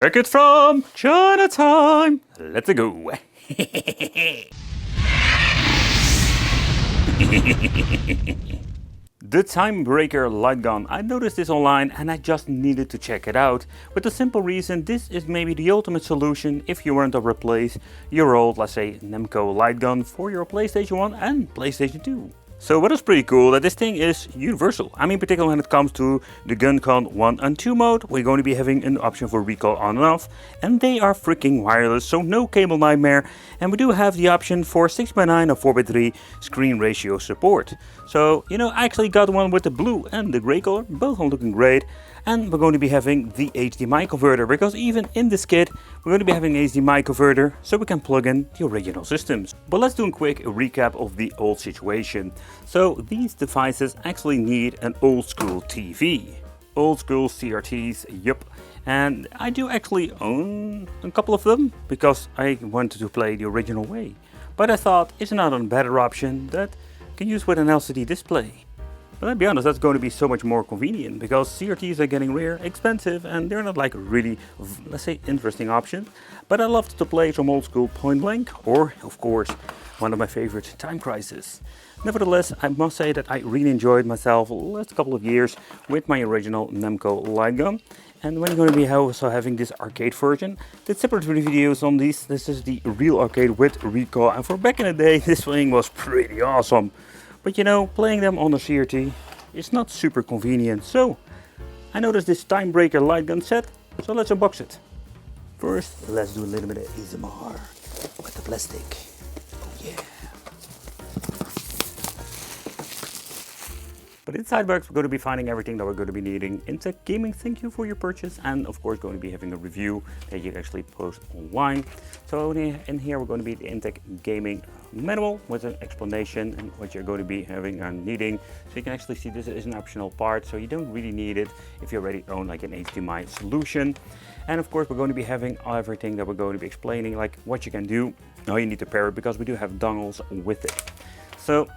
Record from Chinatown. Let's go. The Time Breaker light gun. I noticed this online and I just needed to check it out. With the simple reason this is maybe the ultimate solution if you want to replace your old, let's say, Namco light gun for your PlayStation 1 and PlayStation 2. So what is pretty cool that this thing is universal. I mean, particularly when it comes to the GunCon 1 and 2 mode, we're going to be having an option for recoil on and off. And they are freaking wireless, so no cable nightmare. And we do have the option for 6x9 or 4x3 screen ratio support. So, you know, I actually got one with the blue and the gray color, both are looking great. And we're going to be having the HDMI converter, because even in this kit we're going to be having an HDMI converter so we can plug in the original systems. But let's do a quick recap of the old situation. So these devices actually need an old school TV. Old school CRTs, yup. And I do actually own a couple of them because I wanted to play the original way. But I thought, is not a better option that can use with an LCD display? But let's be honest, that's going to be so much more convenient because CRTs are getting rare, expensive, and they're not like really, let's say, interesting option. But I love to play some old school Point Blank, or of course, one of my favorite, Time Crisis. Nevertheless, I must say that I really enjoyed myself the last couple of years with my original Namco light gun. And we're going to be also having this arcade version. Did separate videos on these. This is the real arcade with recoil, and for back in the day, this thing was pretty awesome. But you know, playing them on the CRT is not super convenient. So I noticed this Time Breaker light gun set, so let's unbox it. First, let's do a little bit of ASMR with the plastic. Oh yeah. But inside box we're going to be finding everything that we're going to be needing. Intech Gaming, thank you for your purchase, and of course going to be having a review that you can actually post online. So in here we're going to be the Intech Gaming manual with an explanation and what you're going to be having and needing. So you can actually see this is an optional part, so you don't really need it if you already own like an HDMI solution. And of course we're going to be having everything that we're going to be explaining, like what you can do, how you need to pair it, because we do have dongles with it. So,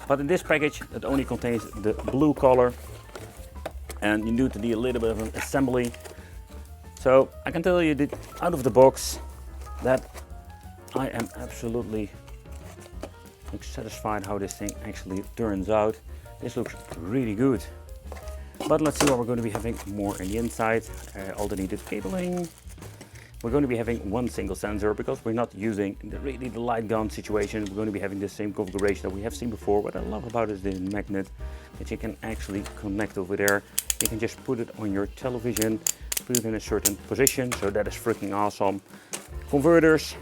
but in this package it only contains the blue color, and you need to do a little bit of an assembly. So I can tell you that out of the box that I am absolutely satisfied how this thing actually turns out. This looks really good. But let's see what we're going to be having more in the inside. All the needed cabling. We're going to be having one single sensor because we're not using the light gun situation. We're going to be having the same configuration that we have seen before. What I love about it is the magnet that you can actually connect over there. You can just put it on your television, put it in a certain position. So that is freaking awesome. Converters,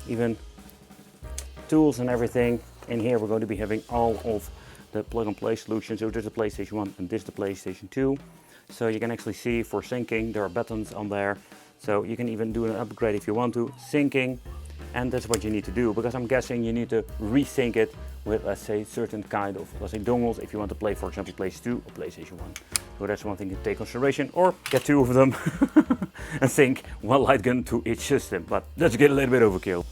even tools and everything. In here we're going to be having all of the plug and play solutions. So there's the PlayStation 1 and this is the PlayStation 2. So you can actually see for syncing there are buttons on there. So you can even do an upgrade if you want to, syncing, and that's what you need to do, because I'm guessing you need to resync it with, let's say, certain kind of, let's say, dongles if you want to play, for example, PlayStation 2 or PlayStation 1. So that's one thing to take consideration, or get two of them and sync one light gun to each system. But let's get a little bit overkill.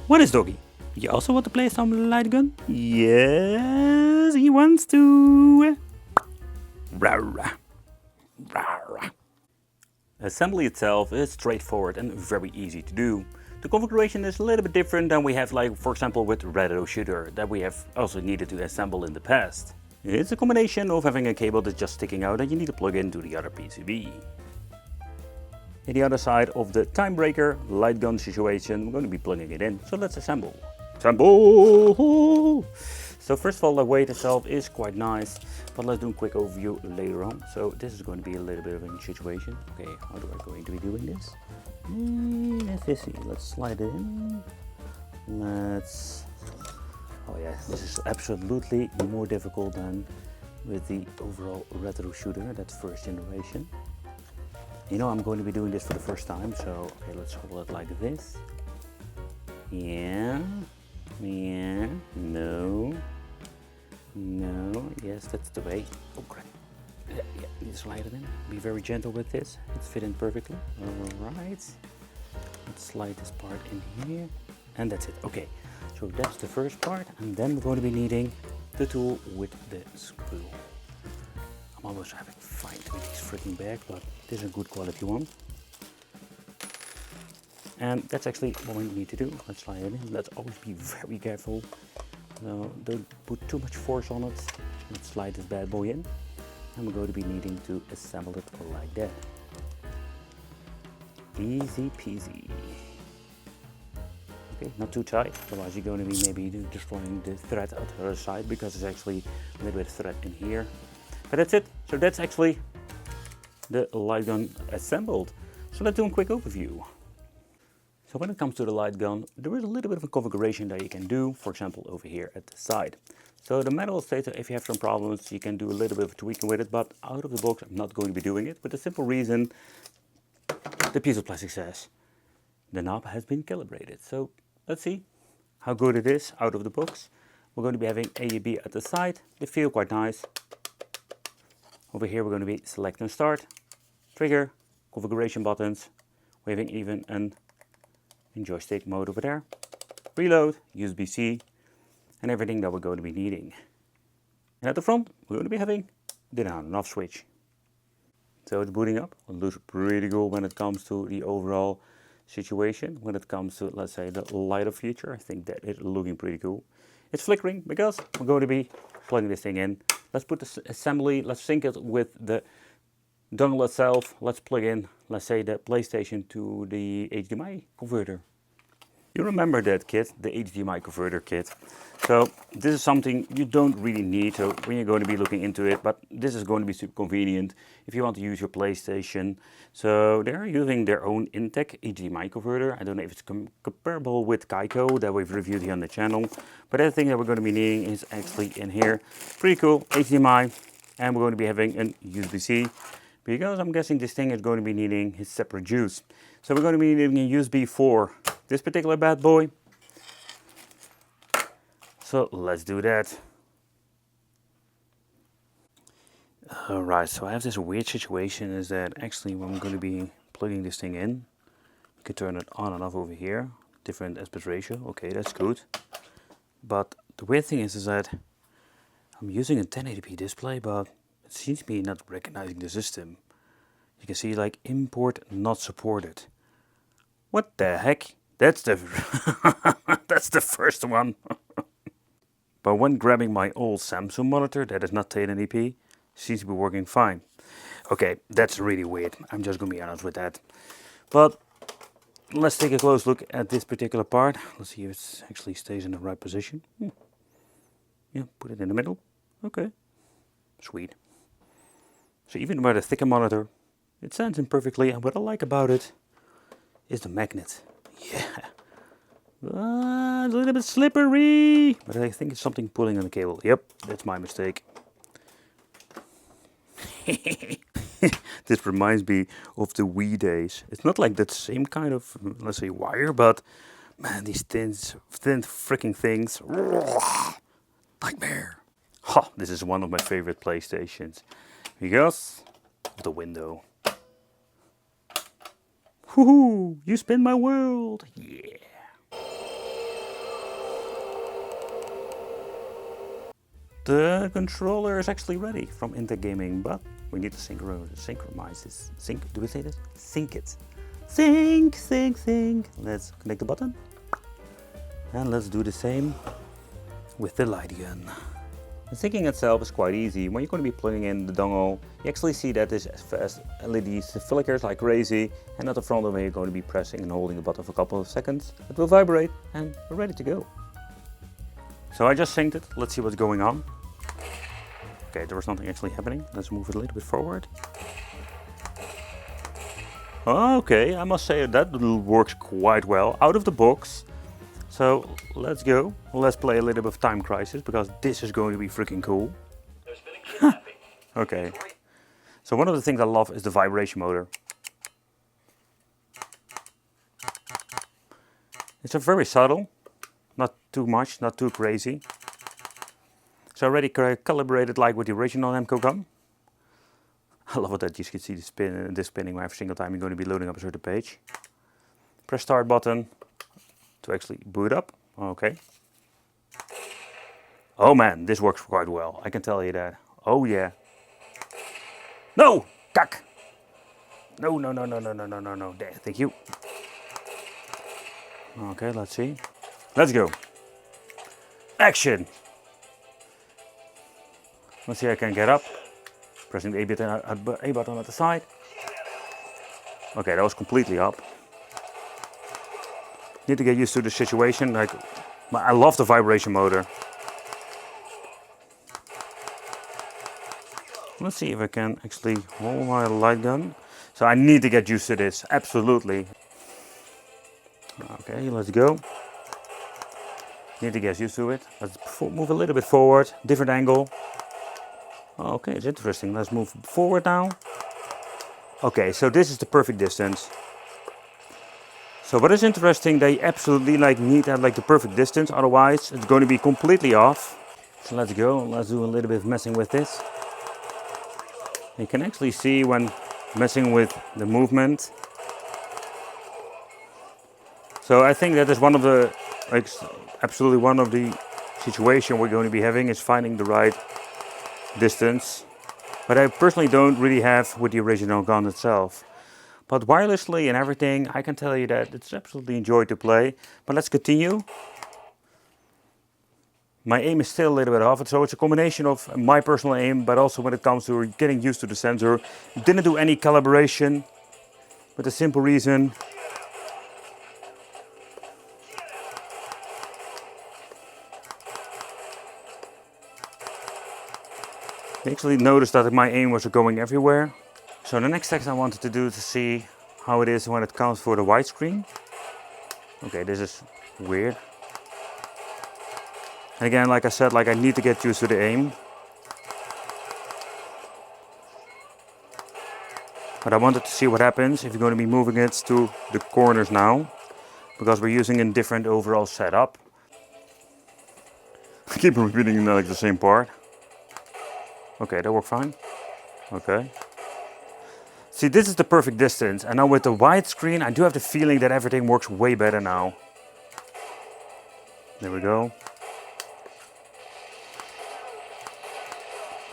What is Doggy? You also want to play some light gun? Yes, he wants to. Rah, rah. Rah, rah. Assembly itself is straightforward and very easy to do. The configuration is a little bit different than we have, like for example with Retro Shooter that we have also needed to assemble in the past. It's a combination of having a cable that's just sticking out that you need to plug into the other PCB. In the other side of the Time Breaker light gun situation, we're going to be plugging it in. So let's assemble. Assemble! So first of all, the weight itself is quite nice, but let's do a quick overview later on. So this is going to be a little bit of a situation. Okay, how do I going to be doing this? Let's see, let's slide it in. Oh yeah, this is absolutely more difficult than with the overall Retro Shooter, that's first generation. You know, I'm going to be doing this for the first time, so okay, let's hold it like this. Yeah, no, yes, that's the way. Oh crap. Yeah, you slide it in. Be very gentle with this. It's fitting perfectly. Alright. Let's slide this part in here. And that's it. Okay, so that's the first part. And then we're going to be needing the tool with the screw. I'm always having fight with these freaking bags, but this is a good quality one. And that's actually what we need to do. Let's slide it in. Let's always be very careful. No, don't put too much force on it. Let's slide this bad boy in. And we're going to be needing to assemble it like that. Easy peasy. Okay, not too tight, otherwise you're going to be maybe destroying the thread at the other side, because there's actually a little bit of thread in here. But that's it. So that's actually the light gun assembled. So let's do a quick overview. So when it comes to the light gun, there is a little bit of a configuration that you can do, for example over here at the side. So the manual states that if you have some problems, you can do a little bit of tweaking with it, but out of the box I'm not going to be doing it, with the simple reason the piece of plastic says the knob has been calibrated. So let's see how good it is out of the box. We're going to be having A and B at the side. They feel quite nice. Over here we're going to be select and start, trigger, configuration buttons. We're having even an in joystick mode over there, reload, USB-C, and everything that we're going to be needing. And at the front we're going to be having the on and off switch. So it's booting up. It looks pretty cool when it comes to the overall situation. When it comes to, let's say, the lighter feature, I think that it's looking pretty cool. It's flickering because we're going to be plugging this thing in. Let's put the assembly, let's sync it with the dongle itself. Let's plug in, let's say, the PlayStation to the HDMI converter. You remember that kit, the HDMI converter kit. So this is something you don't really need, so when you're going to be looking into it, but this is going to be super convenient if you want to use your PlayStation. So they're using their own Intec HDMI converter. I don't know if it's comparable with Kaiko that we've reviewed here on the channel, but everything that we're going to be needing is actually in here. Pretty cool, HDMI, and we're going to be having an USB-C, because I'm guessing this thing is going to be needing his separate juice. So we're going to be needing a USB for this particular bad boy. So let's do that. Alright, so I have this weird situation is that actually when I'm going to be plugging this thing in, you can turn it on and off over here. Different aspect ratio, okay, that's good. But the weird thing is that I'm using a 1080p display, but it seems to be not recognizing the system. You can see like import not supported. What the heck? That's the that's the first one. But when grabbing my old Samsung monitor that is not 1080p, seems to be working fine. Okay, that's really weird. I'm just gonna be honest with that. But let's take a close look at this particular part. Let's see if it actually stays in the right position. Yeah, put it in the middle. Okay, sweet. So even with a thicker monitor, it stands in perfectly, and what I like about it is the magnet. Yeah. A little bit slippery, but I think it's something pulling on the cable. Yep, that's my mistake. This reminds me of the Wii days. It's not like that same kind of, let's say, wire, but man, these thin freaking things. Nightmare. Ha, this is one of my favorite PlayStations because of the window. Woohoo! You spin my world! Yeah! The controller is actually ready from Intec Gaming, but we need to synchronize this. Do we say this? Sync it. Sync. Let's connect the button. And let's do the same with the light gun. The syncing itself is quite easy. When you're going to be plugging in the dongle, you actually see that this fast LEDs flickers like crazy, and at the front of it you're going to be pressing and holding the button for a couple of seconds. It will vibrate and we're ready to go. So I just synced it. Let's see what's going on. Okay, there was nothing actually happening. Let's move it a little bit forward. Okay, I must say that works quite well out of the box. So let's go. Let's play a little bit of Time Crisis because this is going to be freaking cool. Okay. So one of the things I love is the vibration motor. It's a very subtle, not too much, not too crazy. So I already calibrated like with the original Namco gun. I love it that you can see this spinning every single time you're going to be loading up a certain page. Press start button to actually boot up. Okay. Oh man, this works quite well. I can tell you that. Oh yeah. No! Kak! No. There, thank you. Okay, let's see. Let's go. Action! Let's see, I can get up. Pressing the A button at the side. Okay, that was completely up. Need to get used to the situation. Like, I love the vibration motor. Let's see if I can actually hold my light gun. So I need to get used to this, absolutely. Okay, let's go. Need to get used to it. Let's move a little bit forward, different angle. Okay, it's interesting. Let's move forward now. Okay, so this is the perfect distance. So what is interesting, they absolutely need to have the perfect distance, otherwise it's going to be completely off. So let's go, let's do a little bit of messing with this. You can actually see when messing with the movement. So I think that is one of the, absolutely one of the situation we're going to be having is finding the right distance. But I personally don't really have with the original gun itself. But wirelessly and everything, I can tell you that it's absolutely enjoyed to play. But let's continue. My aim is still a little bit off, so it's a combination of my personal aim, but also when it comes to getting used to the sensor. Didn't do any calibration, with the simple reason I actually noticed that my aim was going everywhere. So the next test I wanted to do to see how it is when it comes for the widescreen. Okay, this is weird. And again, like I said, I need to get used to the aim. But I wanted to see what happens if you're going to be moving it to the corners now, because we're using a different overall setup. I keep repeating the same part. Okay, that worked fine. Okay. See, this is the perfect distance, and now with the widescreen, I do have the feeling that everything works way better now. There we go.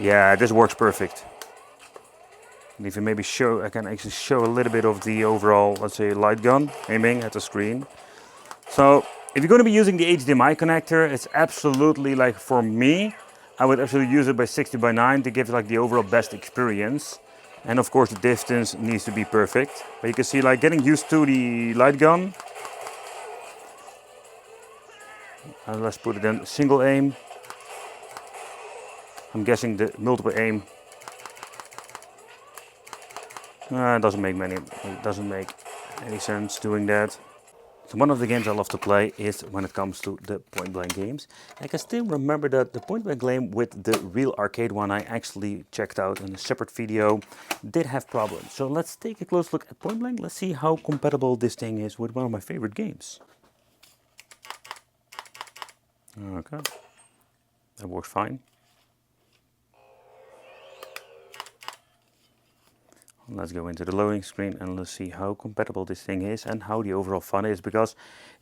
Yeah, this works perfect. And if you maybe show, I can actually show a little bit of the overall, let's say, light gun aiming at the screen. So if you're going to be using the HDMI connector, it's absolutely for me, I would actually use it by 60:9 to give the overall best experience. And of course the distance needs to be perfect. But you can see getting used to the light gun. And let's put it in single aim. I'm guessing the multiple aim it doesn't make any sense doing that. So one of the games I love to play is when it comes to the point blank games. I can still remember that the point blank game with the real arcade one I actually checked out in a separate video did have problems. So let's take a close look at point blank. Let's see how compatible this thing is with one of my favorite games. Okay, that works fine. Let's go into the loading screen and let's see how compatible this thing is and how the overall fun is, because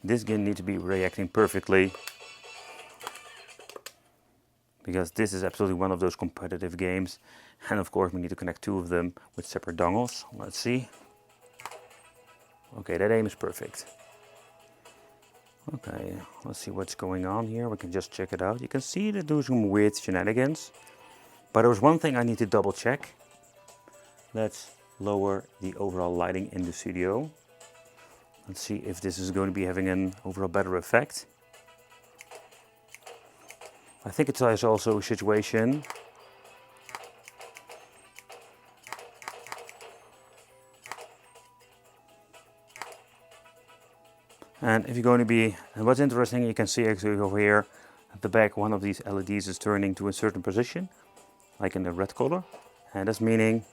this game needs to be reacting perfectly. Because this is absolutely one of those competitive games, and of course we need to connect two of them with separate dongles. Let's see. Okay, that aim is perfect. Okay, let's see what's going on here. We can just check it out. You can see they do some weird shenanigans. But there was one thing I need to double check. Let's lower the overall lighting in the studio. Let's see if this is going to be having an overall better effect. I think it is also a situation. And if you're going to be, and what's interesting, you can see actually over here at the back, one of these LEDs is turning to a certain position, like in the red color. And that's meaning,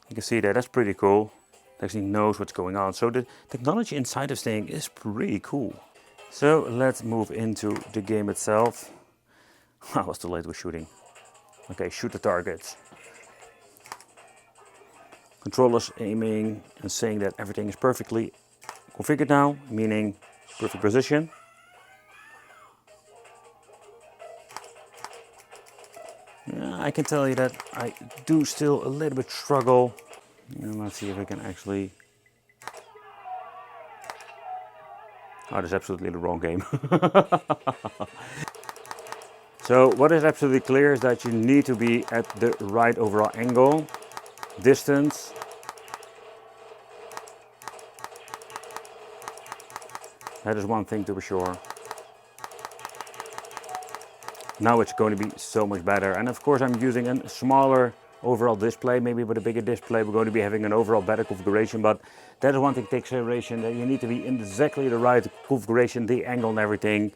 you can see that, that's pretty cool. It actually knows what's going on. So the technology inside this thing is pretty cool. So let's move into the game itself. I was too late with shooting. Okay, shoot the targets. Controller's aiming and saying that everything is perfectly configured now, meaning perfect position. I can tell you that I do still a little bit struggle. And let's see if I can actually Oh, that's absolutely the wrong game. So what is absolutely clear is that you need to be at the right overall angle, distance. That is one thing to be sure. Now it's going to be so much better. And of course I'm using a smaller overall display. Maybe with a bigger display we're going to be having an overall better configuration. But that is one thing to take consideration, that you need to be in exactly the right configuration, the angle and everything.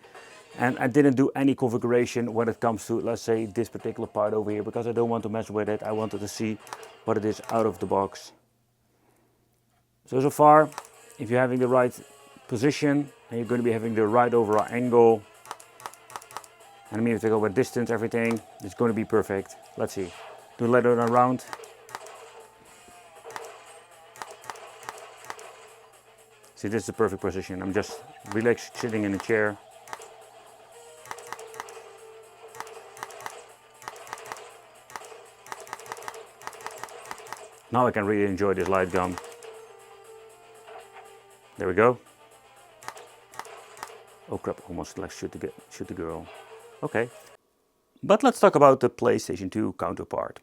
And I didn't do any configuration when it comes to, let's say, this particular part over here, because I don't want to mess with it. I wanted to see what it is out of the box. So far, if you're having the right position and you're going to be having the right overall angle, and I mean, if you go with distance, everything, it's going to be perfect. Let's see. Do let it around. See, this is the perfect position. I'm just relaxed sitting in a chair. Now I can really enjoy this light gun. There we go. Oh crap, almost like shoot the girl. Okay. But let's talk about the PlayStation 2 counterpart.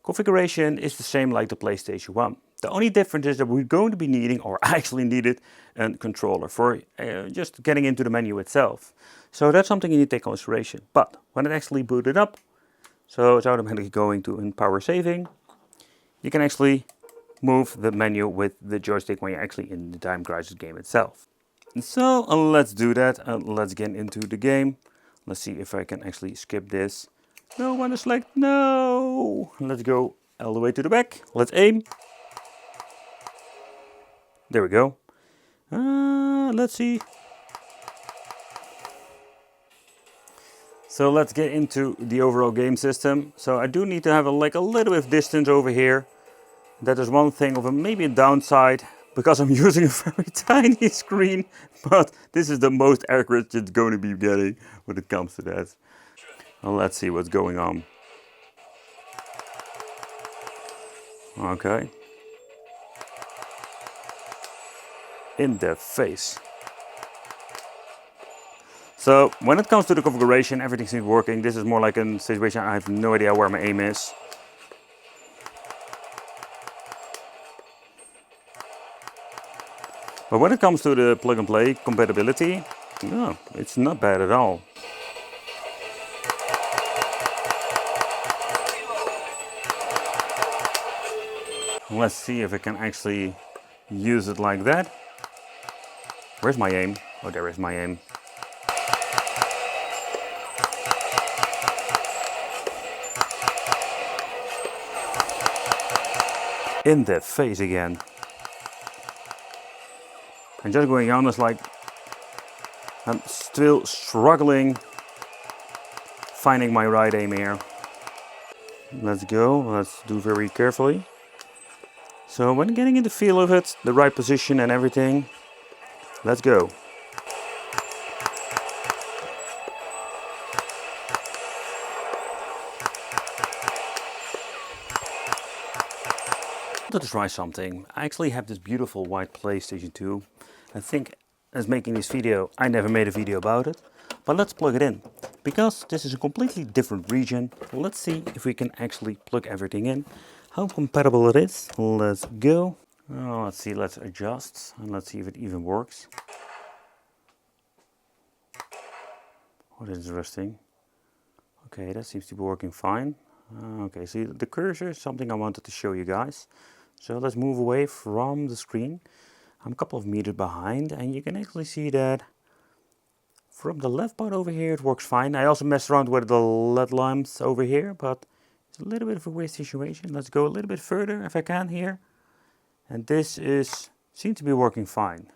Configuration is the same like the PlayStation 1. The only difference is that we're going to be needing, or actually needed, a controller for just getting into the menu itself. So that's something you need to take consideration. But when it actually booted up, so it's automatically going to in power saving, you can actually move the menu with the joystick when you're actually in the Time Crisis game itself. So let's do that. Let's get into the game. Let's see if I can actually skip this. No, want to select, no. Let's go all the way to the back. Let's aim. There we go. Let's see. So let's get into the overall game system. So I do need to have a little bit of distance over here. That is one thing of maybe a downside, because I'm using a very tiny screen, but this is the most accurate it's going to be getting when it comes to that. Well, let's see what's going on. Okay. In the face. So when it comes to the configuration, everything seems working. This is more like a situation I have no idea where my aim is. But when it comes to the plug and play compatibility, no, it's not bad at all. Let's see if I can actually use it like that. Where's my aim? Oh, there is my aim. In the face again. And just going honest, like, I'm still struggling finding my right aim here. Let's go, let's do very carefully. So when getting in the feel of it, the right position and everything, let's go. I wanted to try something. I actually have this beautiful white PlayStation 2. I think as making this video, I never made a video about it. But let's plug it in. Because this is a completely different region, let's see if we can actually plug everything in. How compatible it is. Let's go. Oh, let's see, let's adjust and let's see if it even works. Oh, that's interesting. Okay, that seems to be working fine. Okay, so the cursor is something I wanted to show you guys. So let's move away from the screen. I'm a couple of meters behind and you can actually see that from the left part over here it works fine. I also messed around with the LED lamps over here, but it's a little bit of a weird situation. Let's go a little bit further if I can here. And this seems to be working fine.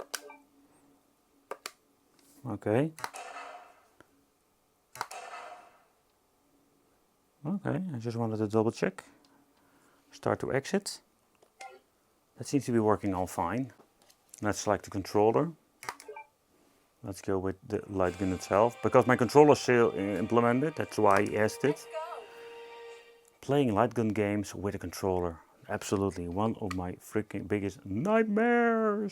Okay. Okay, I just wanted to double check. Start to exit. That seems to be working all fine. Let's select the controller. Let's go with the light gun itself. Because my controller is still implemented, that's why I asked it. Playing light gun games with a controller. Absolutely, one of my freaking biggest nightmares.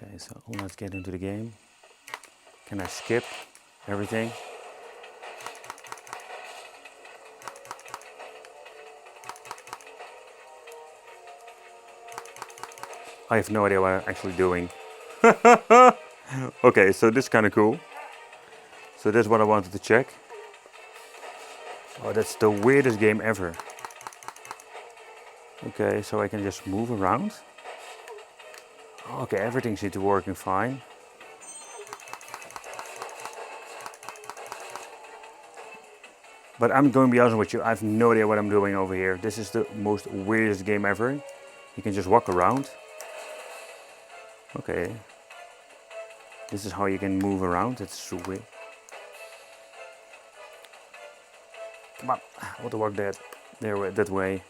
Okay, so let's get into the game. Can I skip everything? I have no idea what I'm actually doing. Okay, so this is kind of cool. So that's what I wanted to check. Oh, that's the weirdest game ever. Okay, so I can just move around. Okay, everything seems to be working fine. But I'm going to be honest with you, I have no idea what I'm doing over here. This is the most weirdest game ever. You can just walk around. Okay. This is how you can move around. It's so weird. Come on, I want to walk that way.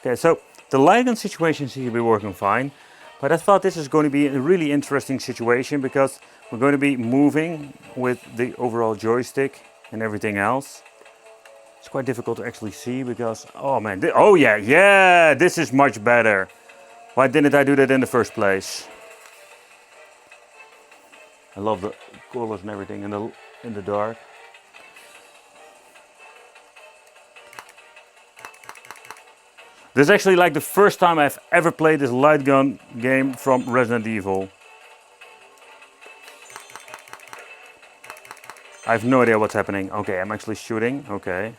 Okay, so the light gun situation seems to be working fine. But I thought this is going to be a really interesting situation because we're going to be moving with the overall joystick and everything else. It's quite difficult to actually see because, oh man, oh yeah, this is much better. Why didn't I do that in the first place? I love the colors and everything in the dark. This is actually like the first time I've ever played this light gun game from Resident Evil. I have no idea what's happening. Okay, I'm actually shooting. Okay.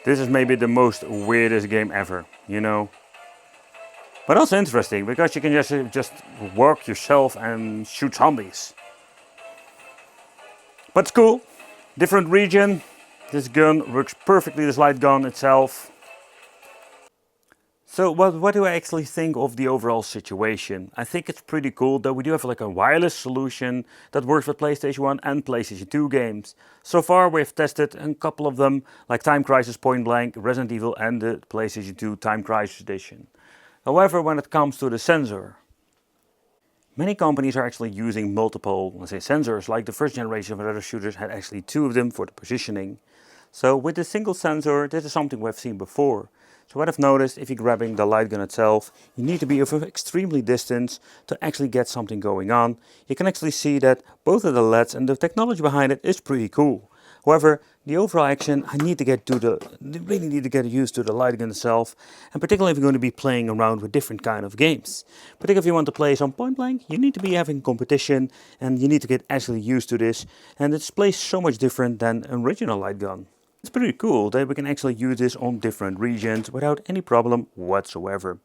This is maybe the most weirdest game ever, you know. But also interesting because you can just work yourself and shoot zombies. But it's cool. Different region. This gun works perfectly, this light gun itself. So what do I actually think of the overall situation? I think it's pretty cool that we do have like a wireless solution that works with PlayStation 1 and PlayStation 2 games. So far we've tested a couple of them, like Time Crisis Point Blank, Resident Evil and the PlayStation 2 Time Crisis Edition. However, when it comes to the sensor, many companies are actually using multiple, let's say, sensors, like the first generation of other shooters had actually 2 of them for the positioning. So with a single sensor, this is something we've seen before. So what I've noticed, if you're grabbing the light gun itself, you need to be of extremely distance to actually get something going on. You can actually see that both of the LEDs and the technology behind it is pretty cool. However, the overall action, I really need to get used to the light gun itself, and particularly if you're going to be playing around with different kind of games. Particularly if you want to play some point blank, you need to be having competition, and you need to get actually used to this, and it displays so much different than an original light gun. It's pretty cool that we can actually use this on different regions without any problem whatsoever.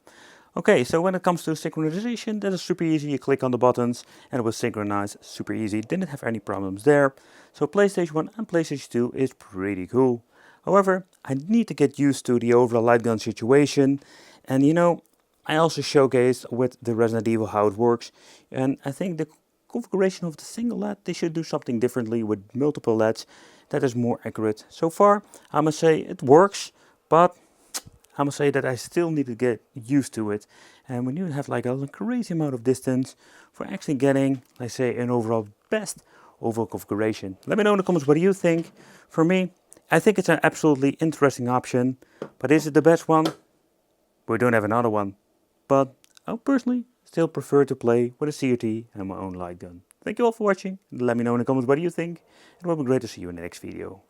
Okay, so when it comes to synchronization, that is super easy. You click on the buttons and it will synchronize super easy. Didn't have any problems there. So PlayStation 1 and PlayStation 2 is pretty cool. However, I need to get used to the overall light gun situation. And you know, I also showcased with the Resident Evil how it works. And I think the configuration of the single LED, they should do something differently with multiple LEDs. That is more accurate. So far, I must say it works, but I must say that I still need to get used to it. And we need to have like a crazy amount of distance for actually getting, let's say, an overall best overall configuration. Let me know in the comments what do you think. For me, I think it's an absolutely interesting option, but is it the best one? We don't have another one. But I personally still prefer to play with a CRT and my own light gun. Thank you all for watching. Let me know in the comments what do you think. It will be great to see you in the next video.